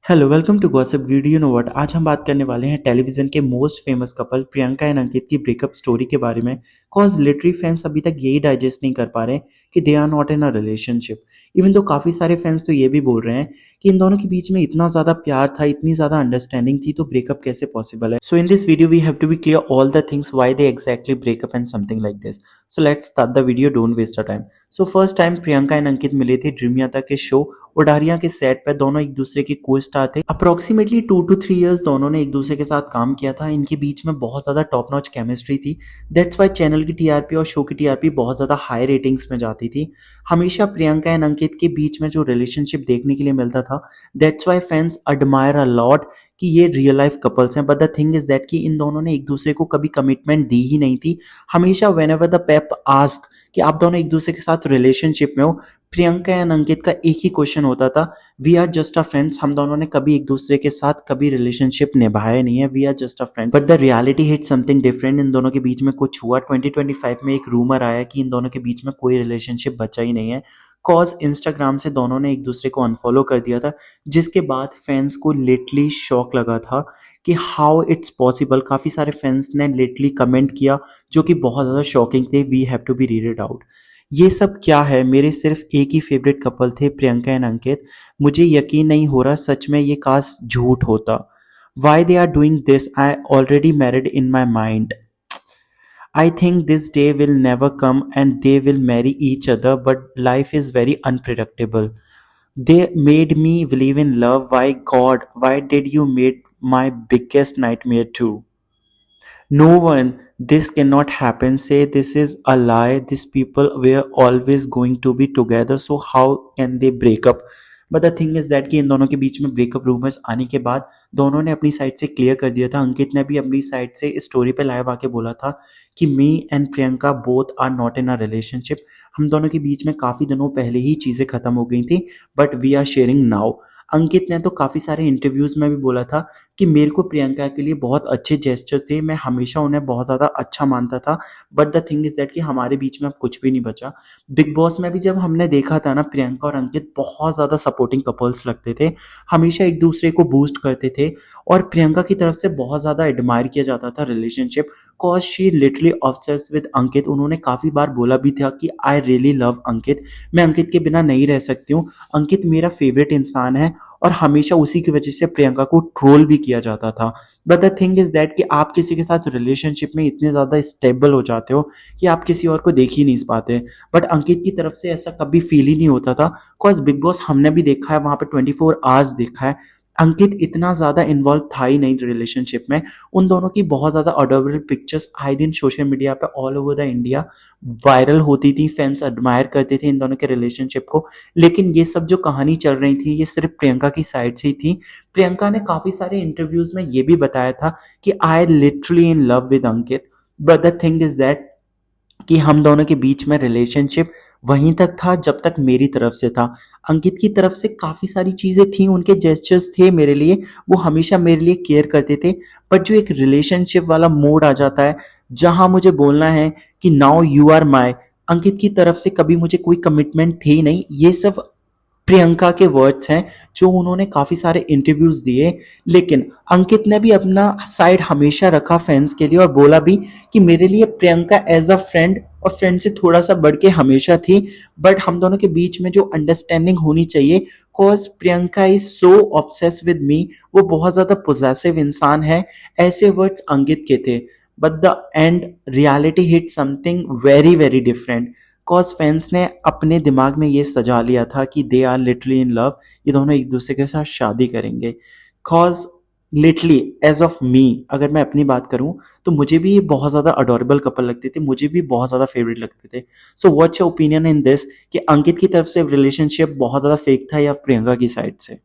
Hello welcome to gossip Gid. You know what, आज हम बात करने वाले हैं टेलीविजन के most famous couple Priyanka and Ankit की ब्रेकअप स्टोरी के बारे में। कॉज लिटरी फैंस अभी तक यही डाइजेस्ट नहीं कर पा रहे कि they are not in a relationship. Even तो काफ़ी सारे फैंस तो ये भी बोल रहे हैं कि इन दोनों के बीच में इतना ज़्यादा प्यार था, इतनी ज़्यादा अंडरस्टैंडिंग थी, तो ब्रेकअप कैसे पॉसिबल है। So in this video we have to be clear all the things why they exactly breakup and something like this. So let's start the video, don't waste a time. So first time Priyanka and Ankit मिले थे dream यात्रा के show ओडारिया के set पर। दोनों एक दूसरे के को स्टार थे। अप्रोक्सीमेटली 2 to 3 years दोनों ने एक दूसरे के साथ काम किया था। इनके बीच में बहुत ज़्यादा टॉप नॉच केमिस्ट्री थी। दैट्स वाई चैनल की टीआरपी और शो की टीआरपी बहुत ज़्यादा हाई रेटिंग्स में जाती थी। हमेशा प्रियंका एंड अंकित के बीच में जो रिलेशनशिप देखने के लिए मिलता था, that's why fans admire a lot कि ये रियल लाइफ कपल्स हैं। But the thing is that कि इन दोनों ने एक दूसरे को कभी कमिटमेंट दी ही नहीं थी। हमेशा when ever the Pep ask कि आप दोनों एक दूसरे के साथ रिलेशनशिप में हो, प्रियंका एंड अंकित का एक ही क्वेश्चन होता था, we are just a friends. हम दोनों ने कभी एक दूसरे के साथ कभी रिलेशनशिप निभाया नहीं है, we are just a friend. But the reality hit something different. इन दोनों के बीच में कुछ हुआ। 2025 में एक रूमर आया कि इन दोनों के बीच में कोई रिलेशनशिप बचा ही नहीं है। कॉज इंस्टाग्राम से दोनों ने एक दूसरे को अनफॉलो कर दिया था, जिसके बाद फैंस को लिटरली शॉक लगा था कि हाउ इट्स पॉसिबल। काफ़ी सारे फैंस ने लिटरली कमेंट किया जो कि बहुत ज़्यादा शॉकिंग थे। We have to be read it out. ये सब क्या है? मेरे सिर्फ एक ही फेवरेट कपल थे, प्रियंका एंड अंकित। मुझे यकीन नहीं हो रहा सच में ये काश झूठ होता। Why they are doing this? I already married in my mind. I think this day will never come and they will marry each other, but life is very unpredictable. They made me believe in love. Why God? Why did you make my biggest nightmare too? No one, this cannot happen. Say this is a lie. These people were always going to be together. So how can they break up? But the thing is that कि इन दोनों के बीच में breakup rumours आने के बाद दोनों ने अपनी साइड से क्लियर कर दिया था। अंकित ने भी अपनी साइड से स्टोरी पे लाइव आके बोला था कि me and Priyanka both are not in a relationship. हम दोनों के बीच में काफ़ी दिनों पहले ही चीज़ें खत्म हो गई थी, but we are sharing now. Ankit ने तो काफ़ी सारे इंटरव्यूज़ में भी बोला था कि मेरे को प्रियंका के लिए बहुत अच्छे जेस्चर थे, मैं हमेशा उन्हें बहुत ज़्यादा अच्छा मानता था। But the thing is that कि हमारे बीच में अब कुछ भी नहीं बचा। बिग बॉस में भी जब हमने देखा था ना, प्रियंका और अंकित बहुत ज़्यादा सपोर्टिंग कपल्स लगते थे, हमेशा एक दूसरे को बूस्ट करते थे और प्रियंका की तरफ से बहुत ज़्यादा एडमायर किया जाता था relationship. Cause she literally obsessed with Ankit. उन्होंने काफ़ी बार बोला भी था कि आई रियली लव अंकित, मैं अंकित के बिना नहीं रह सकती हूँ, अंकित मेरा फेवरेट इंसान है। और हमेशा उसी की वजह से प्रियंका को ट्रोल भी किया जाता था। But the thing is that कि आप किसी के साथ रिलेशनशिप में इतने ज़्यादा स्टेबल हो जाते हो कि आप किसी और को देख ही नहीं पाते। बट अंकित की तरफ से ऐसा कभी फील ही नहीं होता था। बिकॉज बिग बॉस हमने भी देखा है, वहाँ पे 24 आवर्स देखा है, अंकित इतना ज़्यादा इन्वॉल्व था ही नहीं रिलेशनशिप में। उन दोनों की बहुत ज़्यादा अडोरेबल पिक्चर्स आए दिन सोशल मीडिया पे all over the India viral होती थी। फैंस एडमायर करते थे इन दोनों के रिलेशनशिप को। लेकिन ये सब जो कहानी चल रही थी, ये सिर्फ प्रियंका की साइड से ही थी। प्रियंका ने काफ़ी सारे इंटरव्यूज़ में ये भी बताया था कि I literally in love with Ankit. But the thing is that कि हम दोनों के बीच में रिलेशनशिप वहीं तक था जब तक मेरी तरफ से था। अंकित की तरफ से काफ़ी सारी चीज़ें थी, उनके जेस्चर्स थे मेरे लिए, वो हमेशा मेरे लिए केयर करते थे। बट जो एक रिलेशनशिप वाला मोड आ जाता है जहाँ मुझे बोलना है कि नाउ यू आर माई, अंकित की तरफ से कभी मुझे कोई कमिटमेंट थी ही नहीं। ये सब प्रियंका के वर्ड्स हैं जो उन्होंने काफ़ी सारे इंटरव्यूज़ दिए। लेकिन अंकित ने भी अपना साइड हमेशा रखा फैंस के लिए और बोला भी कि मेरे लिए प्रियंका एज अ फ्रेंड और फ्रेंड से थोड़ा सा बढ़ के हमेशा थी। बट हम दोनों के बीच में जो अंडरस्टैंडिंग होनी चाहिए, cause Priyanka is so obsess with me, वो बहुत ज़्यादा पोजेसिव इंसान है। ऐसे वर्ड्स अंकित के थे। But the end reality hit something very very different. Cause fans ने अपने दिमाग में ये सजा लिया था कि they are literally in love, ये दोनों एक दूसरे के साथ शादी करेंगे। Cause literally as of me, अगर मैं अपनी बात करूं तो मुझे भी ये बहुत ज़्यादा अडोरेबल कपल लगते थे, मुझे भी बहुत ज़्यादा फेवरेट लगते थे। So what's your opinion in this कि अंकित की तरफ से रिलेशनशिप बहुत ज़्यादा फेक था या प्रियंका की साइड से?